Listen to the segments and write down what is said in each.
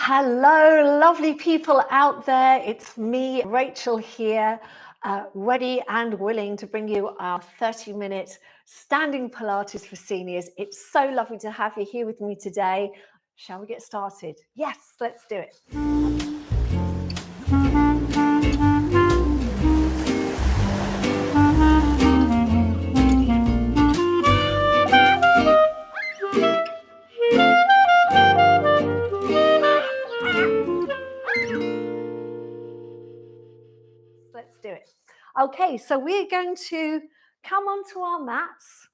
Hello, lovely people out there. It's me, Rachel, here, ready and willing to bring you our 30-minute standing Pilates for seniors. It's so lovely to have you here with me today. Shall we get started? Yes, let's do it. Let's do it. Okay, so we're going to come onto our mats.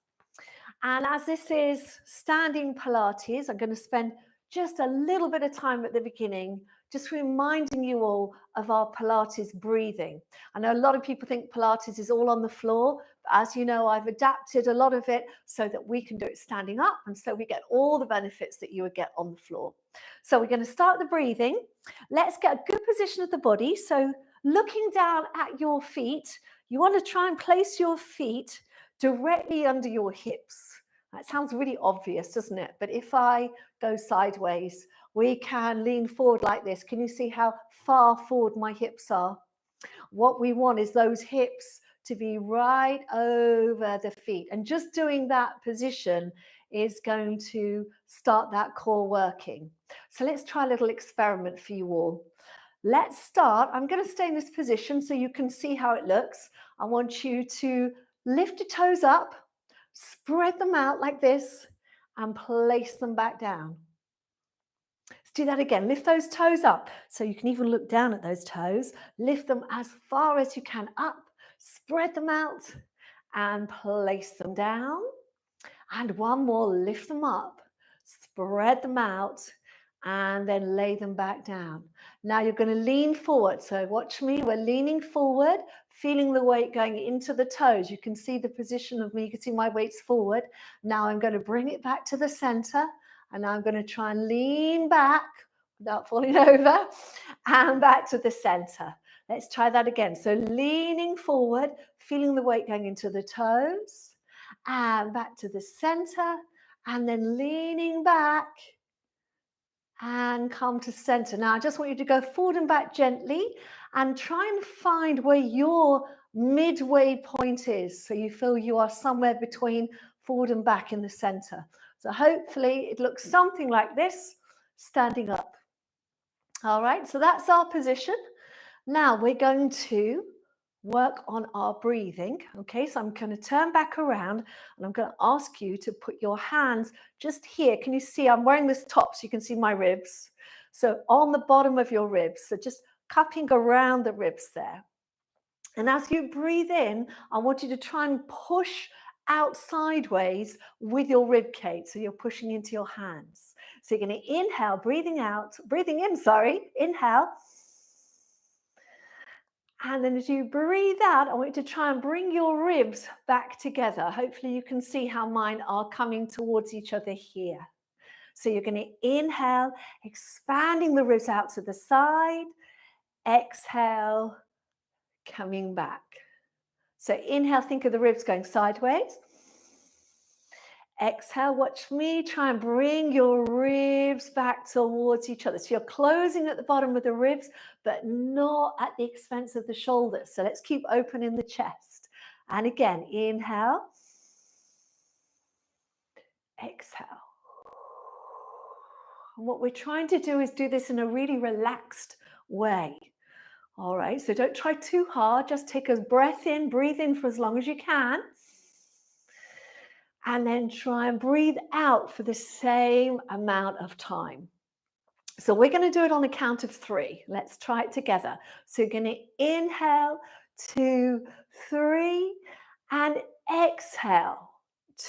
And as this is standing Pilates, I'm going to spend just a little bit of time at the beginning, just reminding you all of our Pilates breathing. I know a lot of people think Pilates is all on the floor, but as you know, I've adapted a lot of it so that we can do it standing up, and so we get all the benefits that you would get on the floor. So we're going to start the breathing. Let's get a good position of the body. So looking down at your feet, you want to try and place your feet directly under your hips. That sounds really obvious, doesn't it? But if I go sideways, we can lean forward like this. Can you see how far forward my hips are? What we want is those hips to be right over the feet. And just doing that position is going to start that core working. So let's try a little experiment for you all. Let's start. I'm going to stay in this position so you can see how it looks. I want you to lift your toes up, spread them out like this, and place them back down. Let's do that again. Lift those toes up. So you can even look down at those toes. Lift them as far as you can up, spread them out, and place them down. And one more, lift them up, spread them out, and then lay them back down. Now you're going to lean forward. So watch me. We're leaning forward, feeling the weight going into the toes. You can see the position of me. You can see my weight's forward. Now I'm going to bring it back to the center, and I'm going to try and lean back without falling over and back to the center. Let's try that again. So leaning forward, feeling the weight going into the toes, and back to the center, and then leaning back and come to center. Now I just want you to go forward and back gently and try and find where your midway point is, so you feel you are somewhere between forward and back in the center. So hopefully it looks something like this, standing up. All right, so that's our position. Now we're going to work on our breathing. Okay, so I'm going to turn back around and I'm going to ask you to put your hands just here. Can you see I'm wearing this top so you can see my ribs? So on the bottom of your ribs, so just cupping around the ribs there. And as you breathe in, I want you to try and push out sideways with your rib cage. So you're pushing into your hands. So you're going to inhale, breathing in, inhale. And then as you breathe out, I want you to try and bring your ribs back together. Hopefully you can see how mine are coming towards each other here. So you're going to inhale, expanding the ribs out to the side. Exhale, coming back. So inhale, think of the ribs going sideways. Exhale, watch me try and bring your ribs back towards each other. So you're closing at the bottom of the ribs, but not at the expense of the shoulders. So let's keep open in the chest. And again, inhale. Exhale. And what we're trying to do is do this in a really relaxed way. All right, so don't try too hard. Just take a breath in, breathe in for as long as you can. And then try and breathe out for the same amount of time. So we're going to do it on a count of 3. Let's try it together. So you're going to inhale, 2, 3, and exhale,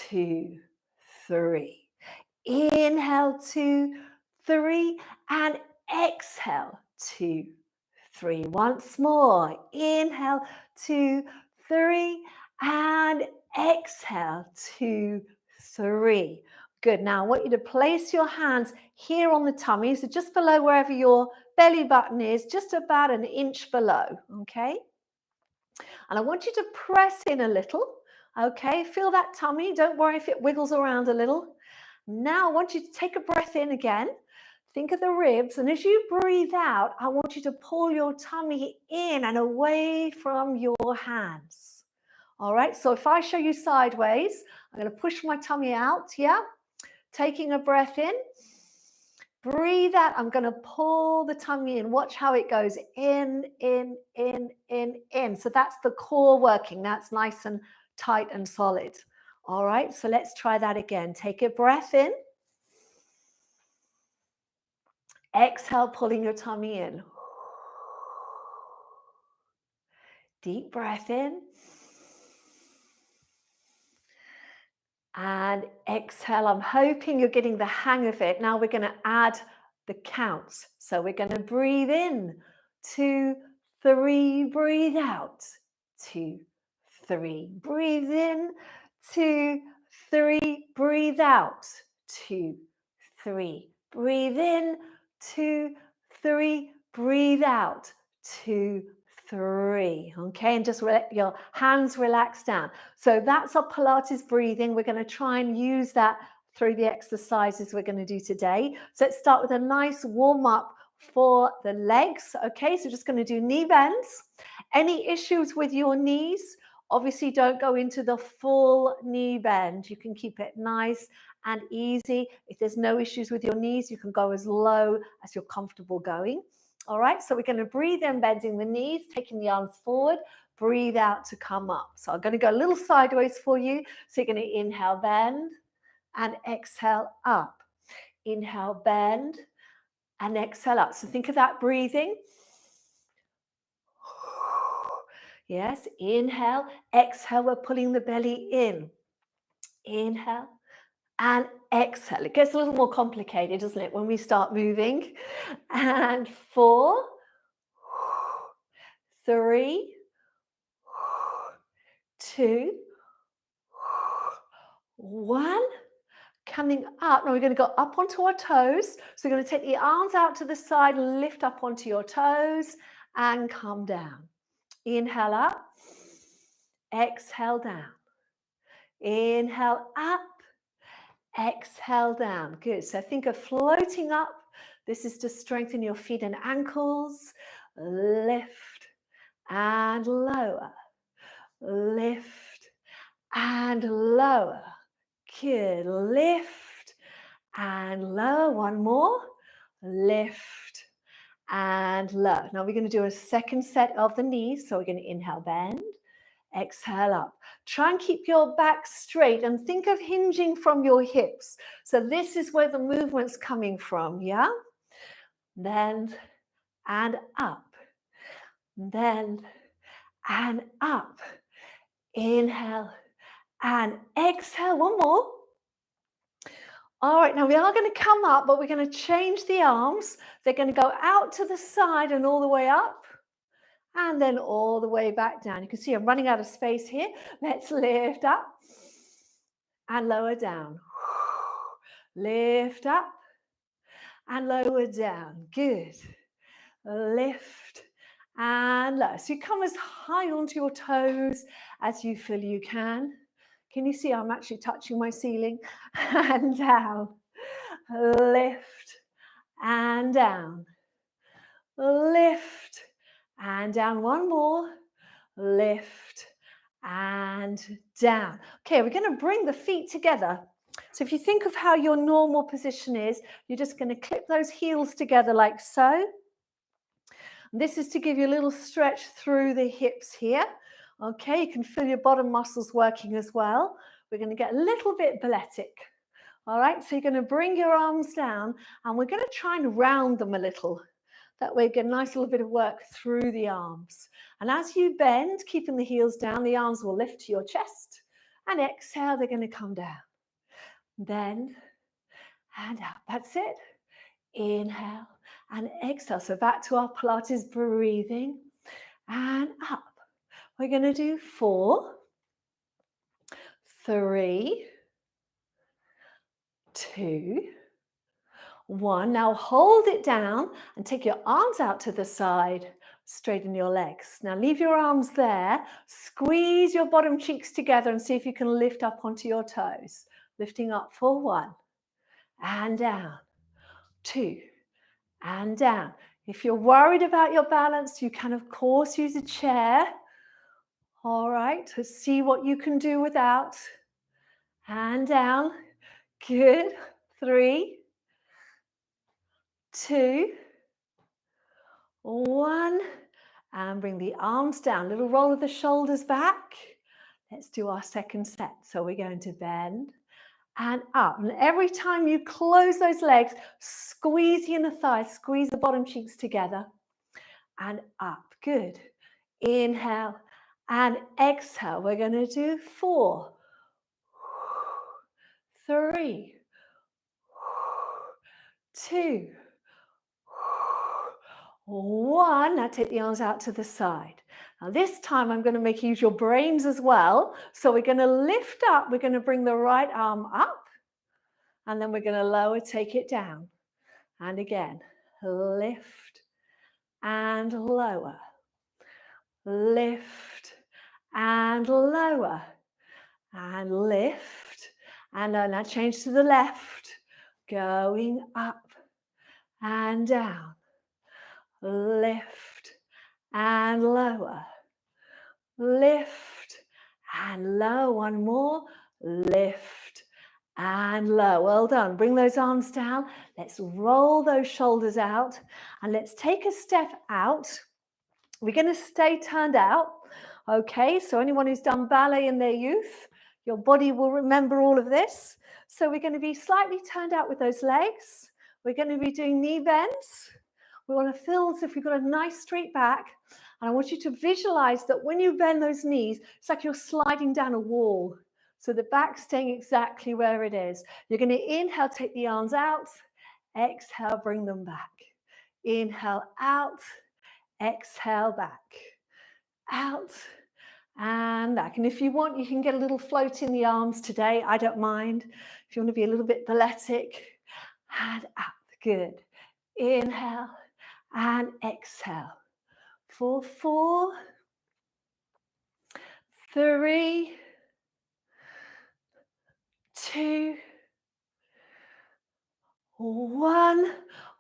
2, 3. Inhale, 2, 3, and exhale, 2, 3. Once more. Inhale, 2, 3, and exhale, 2, 3. Good. Now I want you to place your hands here on the tummy, so just below wherever your belly button is, just about an inch below, okay? And I want you to press in a little, okay? Feel that tummy. Don't worry if it wiggles around a little. Now I want you to take a breath in again. think of the ribs, and as you breathe out, I want you to pull your tummy in and away from your hands. All right, so if I show you sideways, I'm going to push my tummy out, yeah? Taking a breath in. Breathe out. I'm going to pull the tummy in. Watch how it goes in, in, in, in, in. So that's the core working. That's nice and tight and solid. All right, so let's try that again. Take a breath in. Exhale, pulling your tummy in. Deep breath in. And exhale. I'm hoping you're getting the hang of it. Now we're going to add the counts. So we're going to breathe in, 2, 3, breathe out, 2, 3, breathe in, 2, 3, breathe out, 2, 3, breathe in, 2, 3, breathe out, 2, 3. Okay, and just let your hands relax down. So that's our Pilates breathing. We're going to try and use that through the exercises we're going to do today. So let's start with a nice warm up for the legs. Okay, so just going to do knee bends. Any issues with your knees? Obviously, don't go into the full knee bend. You can keep it nice and easy. If there's no issues with your knees, you can go as low as you're comfortable going. All right, so we're going to breathe in, bending the knees, taking the arms forward, breathe out to come up. So I'm going to go a little sideways for you. So you're going to inhale, bend, and exhale up. Inhale, bend, and exhale up. So think of that breathing. Yes, inhale, exhale, we're pulling the belly in. Inhale, and exhale. It gets a little more complicated, doesn't it, when we start moving? And 4, 3, 2, 1. Coming up. Now we're going to go up onto our toes. So we're going to take the arms out to the side, lift up onto your toes, and come down. Inhale up. Exhale down. Inhale up. Exhale down. Good. So think of floating up. This is to strengthen your feet and ankles. Lift and lower. Lift and lower. Good. Lift and lower. One more. Lift and lower. Now we're going to do a second set of the knees. So we're going to inhale, bend. Exhale up. Try and keep your back straight and think of hinging from your hips. So this is where the movement's coming from, yeah? Bend and up. Bend and up. Inhale and exhale. One more. All right, now we are going to come up, but we're going to change the arms. They're going to go out to the side and all the way up. And then all the way back down. You can see I'm running out of space here. Let's lift up and lower down. Lift up and lower down. Good. Lift and lower. So you come as high onto your toes as you feel you can. Can you see I'm actually touching my ceiling? And down. Lift and down. Lift and down. One more. Lift and down. Okay, we're going to bring the feet together. So if you think of how your normal position is, you're just going to clip those heels together like so. This is to give you a little stretch through the hips here. Okay, you can feel your bottom muscles working as well. We're going to get a little bit balletic. All right, so you're going to bring your arms down and we're going to try and round them a little. That way, get a nice little bit of work through the arms. And as you bend, keeping the heels down, the arms will lift to your chest. And exhale, they're going to come down. Bend and out. That's it. Inhale and exhale. So back to our Pilates breathing. And up. We're going to do 4, 3, 2, 1. Now hold it down and take your arms out to the side. Straighten your legs. Now leave your arms there. Squeeze your bottom cheeks together and see if you can lift up onto your toes. Lifting up for 1 and down. 2 and down. If you're worried about your balance, you can, of course, use a chair. All right, to see what you can do without. And down. Good. 3, 2, 1. And bring the arms down. Little roll of the shoulders back. Let's do our second set. So we're going to bend and up. And every time you close those legs, squeeze the inner thighs, squeeze the bottom cheeks together. And up. Good. Inhale and exhale. We're going to do 4, 3, 2, 1. Now take the arms out to the side. Now this time I'm going to make you use your brains as well. So we're going to lift up. We're going to bring the right arm up. And then we're going to lower, take it down. And again, lift and lower. Lift and lower. And lift. And now change to the left. Going up and down. Lift and lower. Lift and lower. One more. Lift and low. Well done. Bring those arms down. Let's roll those shoulders out. And let's take a step out. We're going to stay turned out. Okay, so anyone who's done ballet in their youth, your body will remember all of this. So we're going to be slightly turned out with those legs. We're going to be doing knee bends. We want to feel as if we've got a nice straight back. And I want you to visualize that when you bend those knees, it's like you're sliding down a wall. So the back's staying exactly where it is. You're going to inhale, take the arms out. Exhale, bring them back. Inhale, out. Exhale, back. Out and back. And if you want, you can get a little float in the arms today. I don't mind. If you want to be a little bit balletic. And up. Good. Inhale and exhale. For 4, 3, 2, 1.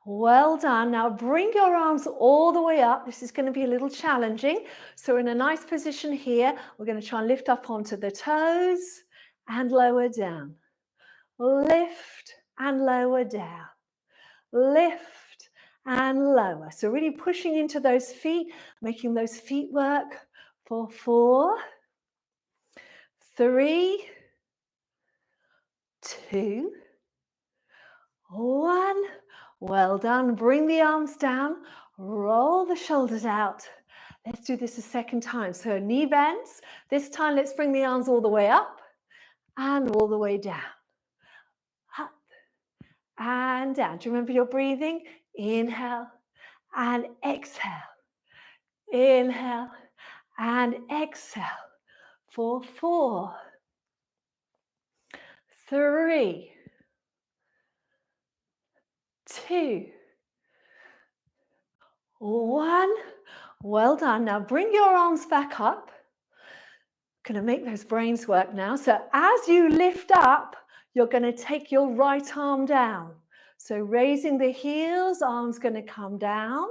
Well done. Now bring your arms all the way up. This is going to be a little challenging. So we're in a nice position here. We're going to try and lift up onto the toes and lower down. Lift and lower down. Lift and lower. So really pushing into those feet, making those feet work. For 4, 3, 2, 1. Well done. Bring the arms down. Roll the shoulders out. Let's do this a second time. So knee bends. This time let's bring the arms all the way up and all the way down. Up and down. Do you remember your breathing? Inhale and exhale. Inhale and exhale. For 4, 3, 2, 1. Well done. Now bring your arms back up. Going to make those brains work now. So as you lift up, you're going to take your right arm down. So raising the heels, arm's going to come down.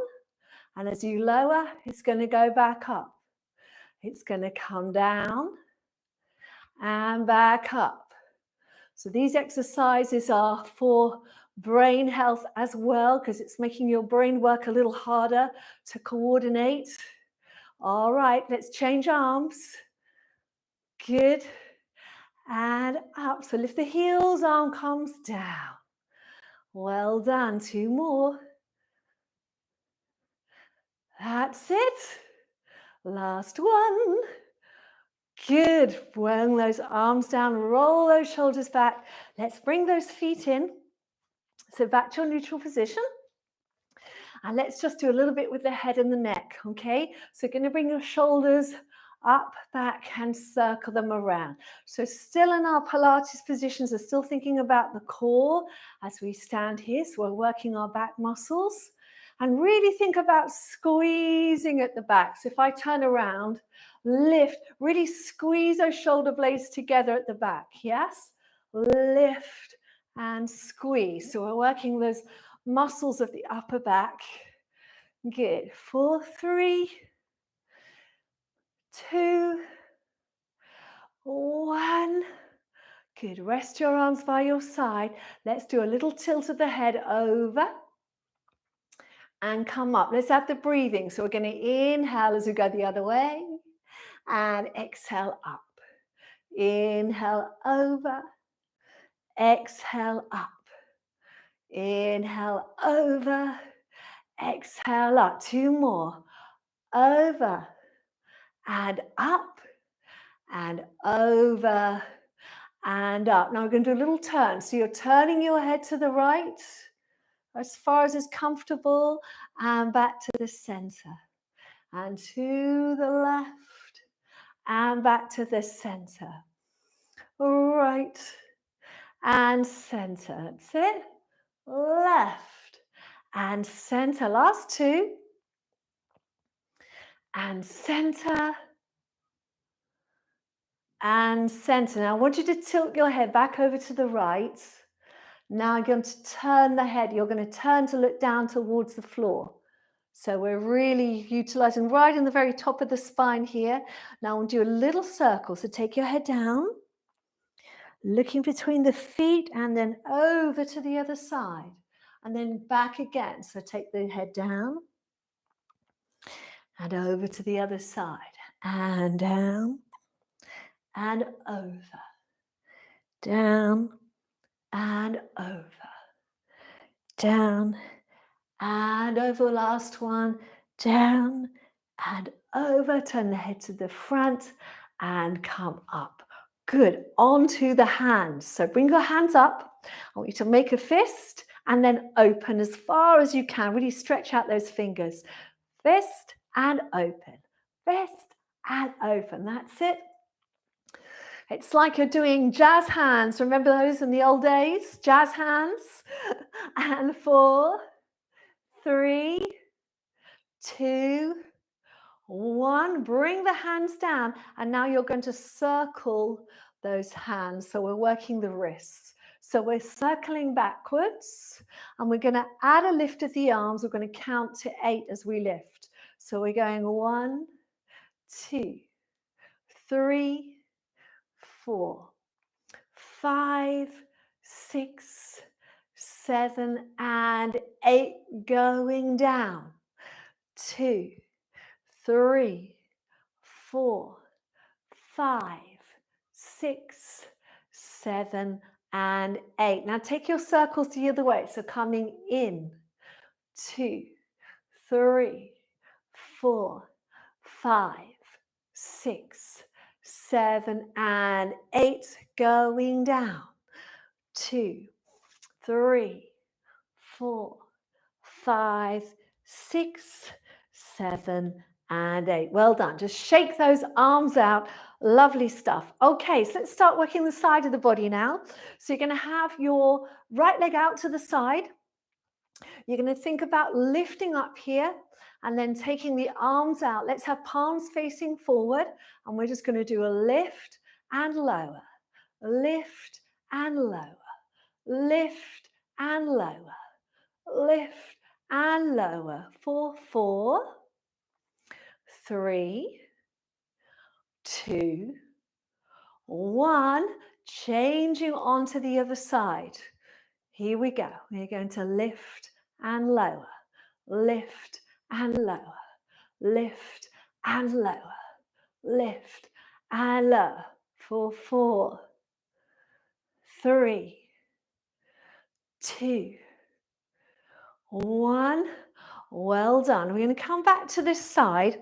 And as you lower, it's going to go back up. It's going to come down and back up. So these exercises are for brain health as well, because it's making your brain work a little harder to coordinate. All right, let's change arms. Good. And up. So lift the heels, arm comes down. Well done. 2 more. That's it. Last one. Good. Bring those arms down, roll those shoulders back. Let's bring those feet in. So back to your neutral position. And let's just do a little bit with the head and the neck, okay? So you're going to bring your shoulders up, back, and circle them around. So still in our Pilates positions, we're still thinking about the core as we stand here. So we're working our back muscles. And really think about squeezing at the back. So if I turn around, lift, really squeeze those shoulder blades together at the back, yes? Lift and squeeze. So we're working those muscles of the upper back. Good. 4, 3, 2, 1. Good. Rest your arms by your side. Let's do a little tilt of the head over and come up. Let's have the breathing. So we're going to inhale as we go the other way and exhale up. Inhale over, exhale up. Inhale over, exhale up. 2 more. Over and up and over and up. Now we're going to do a little turn. So you're turning your head to the right as far as is comfortable and back to the center and to the left and back to the center. Right and center. That's it. Left and center. Last 2. And center and center. Now I want you to tilt your head back over to the right. Now I'm going to turn the head. You're going to turn to look down towards the floor. So we're really utilizing right in the very top of the spine here. Now we'll do a little circle. So take your head down, looking between the feet and then over to the other side and then back again. So take the head down and over to the other side and down and over, down and over, down and over. Last one, down and over. Turn the head to the front and come up. Good. Onto the hands. So bring your hands up. I want you to make a fist and then open as far as you can. Really stretch out those fingers. Fist and open. Fist and open. That's it. It's like you're doing jazz hands. Remember those in the old days? Jazz hands. And 4, 3, 2, 1. Bring the hands down. And now you're going to circle those hands. So we're working the wrists. So we're circling backwards. And we're going to add a lift of the arms. We're going to count to 8 as we lift. So we're going 1, 2, 3, 4, 5, 6, 7, and 8. Going down. 2, 3, 4, 5, 6, 7, and 8. Now take your circles the other way. So coming in. 2, 3, 4, 5, 6, 7, and 8. Going down. 2, 3, 4, 5, 6, 7, and 8. Well done. Just shake those arms out. Lovely stuff. Okay, so let's start working the side of the body now. So you're going to have your right leg out to the side. You're going to think about lifting up here and then taking the arms out. Let's have palms facing forward, and we're just going to do a lift and lower, lift and lower, lift and lower, lift and lower. 4, 4, 3, 2, 1. Changing onto the other side. Here we go. We're going to lift and lower, lift and lower, lift and lower, lift and lower. 4, 4, 3, 2, 1. Well done. We're going to come back to this side.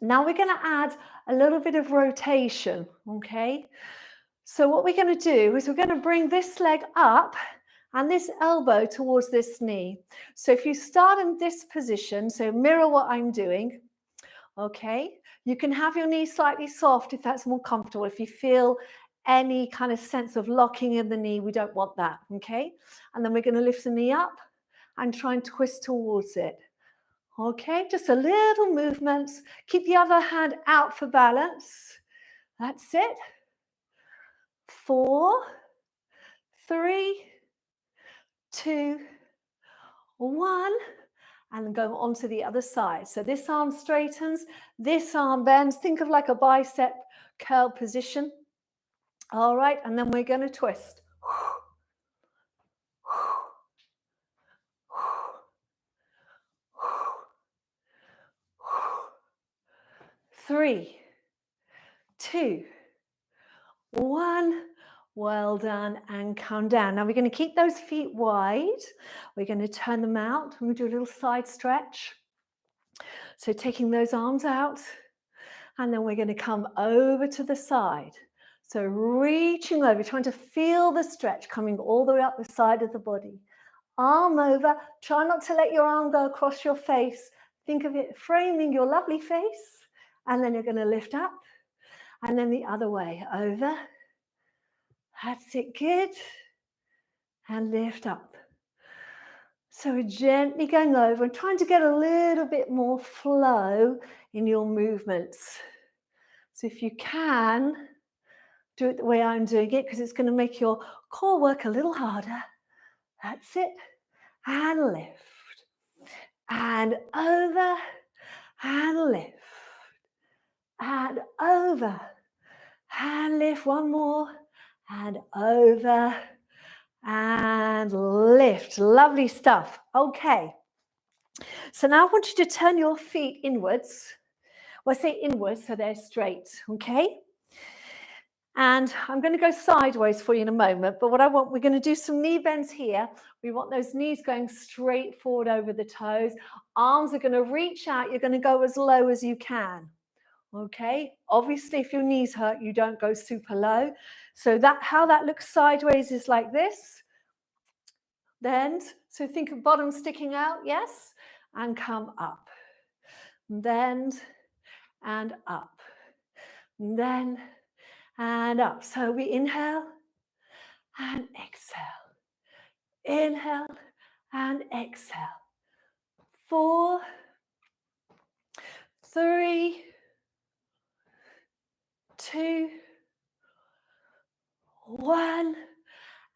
Now we're going to add a little bit of rotation, okay? So what we're going to do is we're going to bring this leg up and this elbow towards this knee. So if you start in this position, so mirror what I'm doing, okay? You can have your knee slightly soft if that's more comfortable. If you feel any kind of sense of locking in the knee, we don't want that, okay? And then we're going to lift the knee up and try and twist towards it. Okay, just a little movements. Keep the other hand out for balance. That's it. 4, 3, 2, 1, and then go on to the other side. So this arm straightens, this arm bends. Think of like a bicep curl position. All right, and then we're going to twist. 3, 2, 1. Well done, and come down. Now we're going to keep those feet wide. We're going to turn them out. We're going to do a little side stretch. So taking those arms out, and then we're going to come over to the side. So reaching over, trying to feel the stretch coming all the way up the side of the body. Arm over. Try not to let your arm go across your face. Think of it framing your lovely face. And then you're going to lift up. And then the other way, over. That's it, good. And lift up. So we're gently going over and trying to get a little bit more flow in your movements. So if you can, do it the way I'm doing it, because it's going to make your core work a little harder. That's it. And lift. And over. And lift. And over. And lift. One more. And over. And lift. Lovely stuff. Okay. So now I want you to turn your feet inwards. Well, I say inwards so they're straight. Okay. And I'm going to go sideways for you in a moment, but what I want, we're going to do some knee bends here. We want those knees going straight forward over the toes. Arms are going to reach out. You're going to go as low as you can. Okay? Obviously, if your knees hurt, you don't go super low. So how that looks sideways is like this. Then, so think of bottom sticking out, yes? And come up. Then, and up. Then, and up. So we inhale and exhale. Inhale and exhale. 4, 3, 2, 1,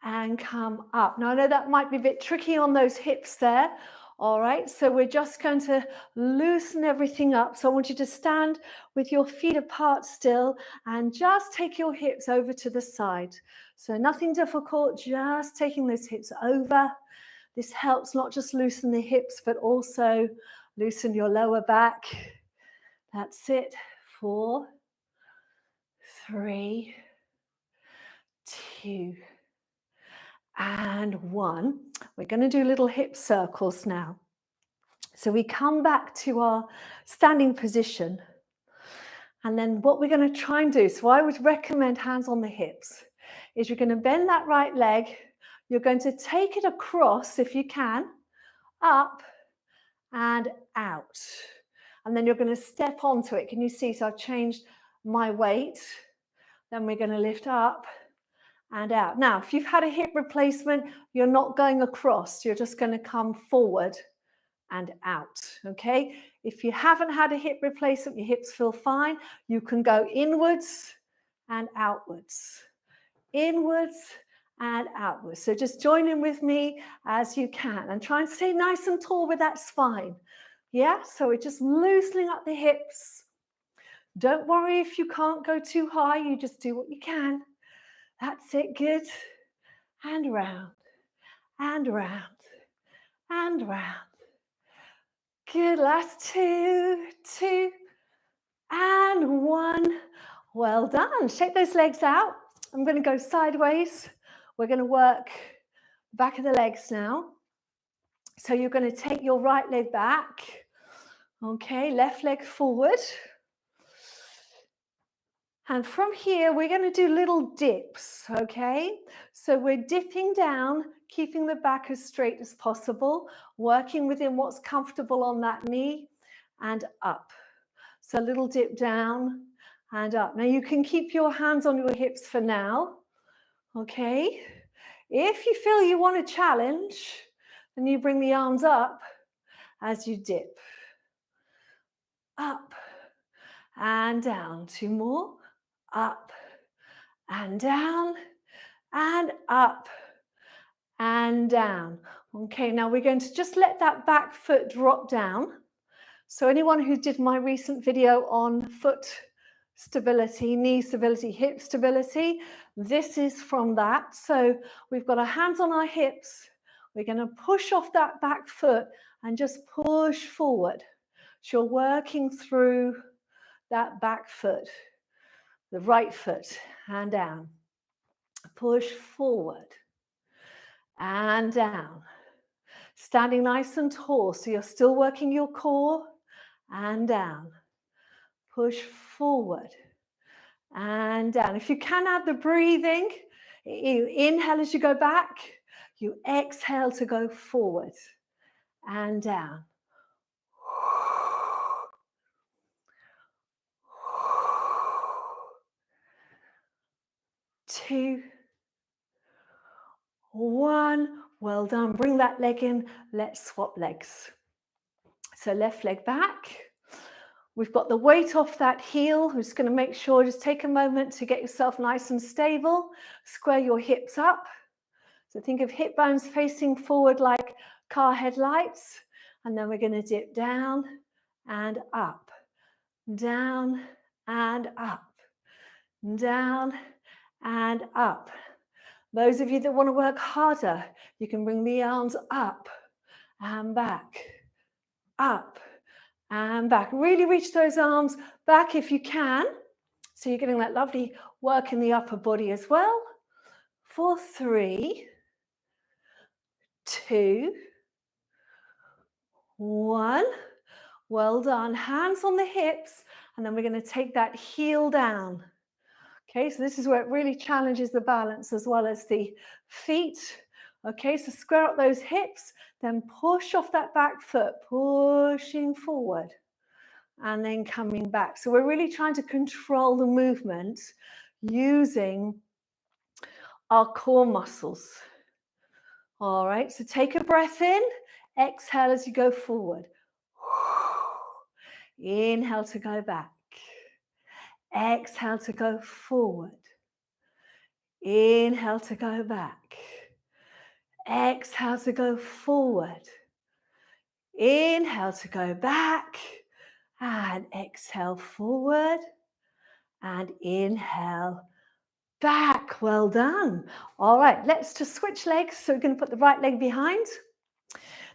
and come up. Now I know that might be a bit tricky on those hips there. All right, so we're just going to loosen everything up. So I want you to stand with your feet apart still and just take your hips over to the side. So nothing difficult, just taking those hips over. This helps not just loosen the hips, but also loosen your lower back. That's it. 4, 3, 2, and 1. We're going to do little hip circles now. So we come back to our standing position. And then what we're going to try and do, so I would recommend hands on the hips, is you're going to bend that right leg. You're going to take it across, if you can, up and out. And then you're going to step onto it. Can you see? So I've changed my weight. Then we're going to lift up and out. Now, if you've had a hip replacement, you're not going across. You're just going to come forward and out, okay? If you haven't had a hip replacement, your hips feel fine, you can go inwards and outwards. Inwards and outwards. So just join in with me as you can and try and stay nice and tall with that spine. Yeah, so we're just loosening up the hips. Don't worry if you can't go too high, you just do what you can. That's it, good. And round, and round, and round. Good, last 2, 2, and 1. Well done. Shake those legs out. I'm going to go sideways. We're going to work back of the legs now. So you're going to take your right leg back. Okay, left leg forward. And from here, we're going to do little dips, okay? So we're dipping down, keeping the back as straight as possible, working within what's comfortable on that knee, and up. So a little dip down and up. Now you can keep your hands on your hips for now, okay? If you feel you want a challenge, then you bring the arms up as you dip. Up and down. 2 more. Up and down and up and down. Okay, now we're going to just let that back foot drop down. So anyone who did my recent video on foot stability, knee stability, hip stability, this is from that. So we've got our hands on our hips. We're going to push off that back foot and just push forward. So you're working through that back foot, the right foot, and down. Push forward and down. Standing nice and tall, so you're still working your core, and down. Push forward and down. If you can add the breathing, you inhale as you go back, you exhale to go forward and down. 2, 1. Well done. Bring that leg in. Let's swap legs. So left leg back. We've got the weight off that heel. We're just going to make sure, just take a moment to get yourself nice and stable. Square your hips up. So think of hip bones facing forward like car headlights. And then we're going to dip down and up, down and up, down and up. Those of you that want to work harder, you can bring the arms up and back, up and back. Really reach those arms back if you can. So you're getting that lovely work in the upper body as well. For 3, 2, 1. Well done. Hands on the hips, and then we're going to take that heel down. Okay, so this is where it really challenges the balance as well as the feet. Okay, so square up those hips, then push off that back foot, pushing forward, and then coming back. So we're really trying to control the movement using our core muscles. All right, so take a breath in, exhale as you go forward. Inhale to go back. Exhale to go forward. Inhale to go back. Exhale to go forward. Inhale to go back. And exhale forward. And inhale back. Well done. All right, let's just switch legs. So we're going to put the right leg behind.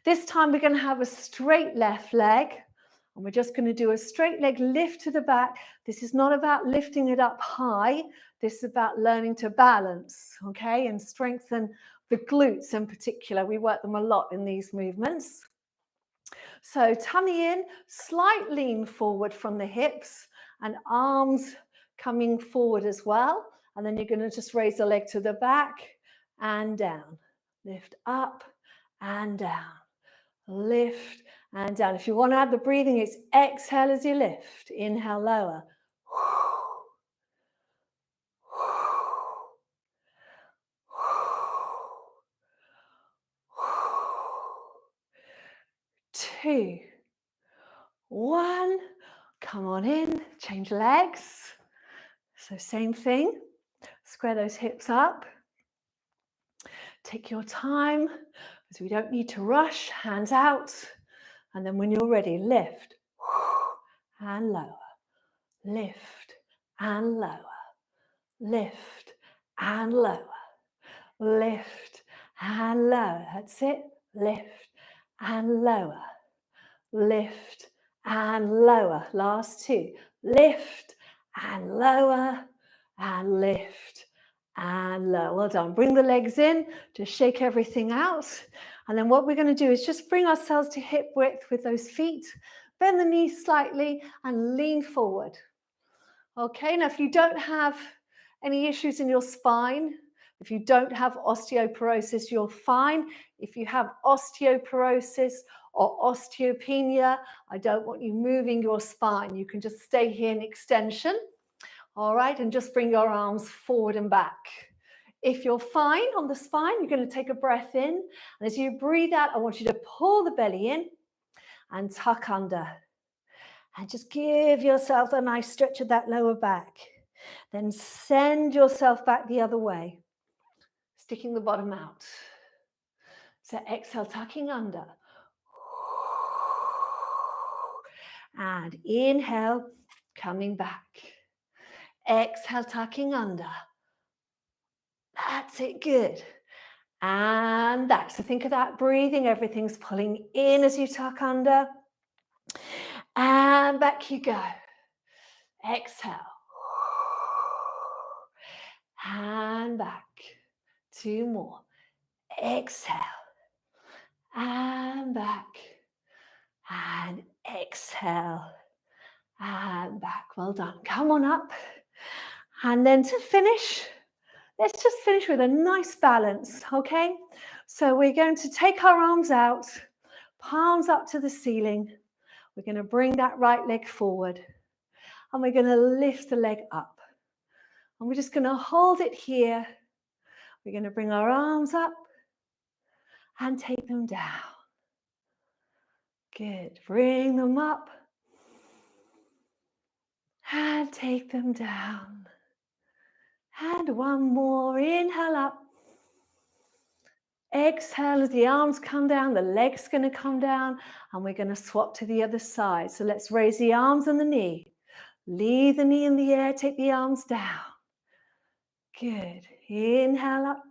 This time we're going to have a straight left leg. And we're just going to do a straight leg lift to the back. This is not about lifting it up high. This is about learning to balance, okay, and strengthen the glutes in particular. We work them a lot in these movements. So tummy in, slight lean forward from the hips and arms coming forward as well. And then you're going to just raise the leg to the back and down. Lift up and down. Lift and down. If you want to add the breathing, it's exhale as you lift. Inhale, lower. 2, 1. Come on in, change legs. So same thing. Square those hips up. Take your time, because we don't need to rush. Hands out. And then when you're ready, lift and lower. Lift and lower. Lift and lower. Lift and lower. That's it. Lift and lower. Lift and lower. Last 2. Lift and lower and lift and lower. Well done. Bring the legs in. Just shake everything out. And then what we're going to do is just bring ourselves to hip width with those feet. Bend the knees slightly and lean forward. Okay, now if you don't have any issues in your spine, if you don't have osteoporosis, you're fine. If you have osteoporosis or osteopenia, I don't want you moving your spine. You can just stay here in extension, all right, and just bring your arms forward and back. If you're fine on the spine, you're going to take a breath in, and as you breathe out, I want you to pull the belly in and tuck under. And just give yourself a nice stretch of that lower back. Then send yourself back the other way, sticking the bottom out. So exhale, tucking under. And inhale, coming back. Exhale, tucking under. That's it, good. And back. So think of that breathing. Everything's pulling in as you tuck under. And back you go. Exhale. And back. 2 more. Exhale. And back. And exhale. And back. Well done. Come on up. And then to finish, let's just finish with a nice balance, okay? So we're going to take our arms out, palms up to the ceiling. We're going to bring that right leg forward. And we're going to lift the leg up. And we're just going to hold it here. We're going to bring our arms up and take them down. Good. Bring them up and take them down. And one more. Inhale up. Exhale as the arms come down, the leg's going to come down, and we're going to swap to the other side. So let's raise the arms and the knee. Leave the knee in the air, take the arms down. Good. Inhale up.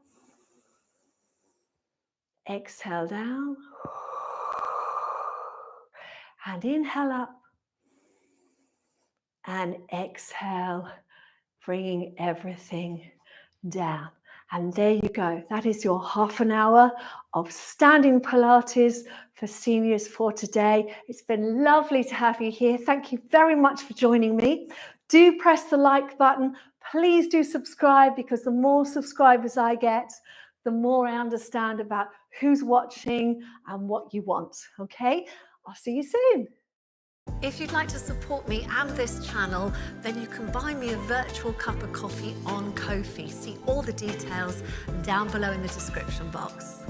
Exhale down. And inhale up. And exhale, bringing everything down. And there you go. That is your half an hour of standing Pilates for seniors for today. It's been lovely to have you here. Thank you very much for joining me. Do press the like button. Please do subscribe, because the more subscribers I get, the more I understand about who's watching and what you want. Okay? I'll see you soon. If you'd like to support me and this channel, then you can buy me a virtual cup of coffee on Ko-fi. See all the details down below in the description box.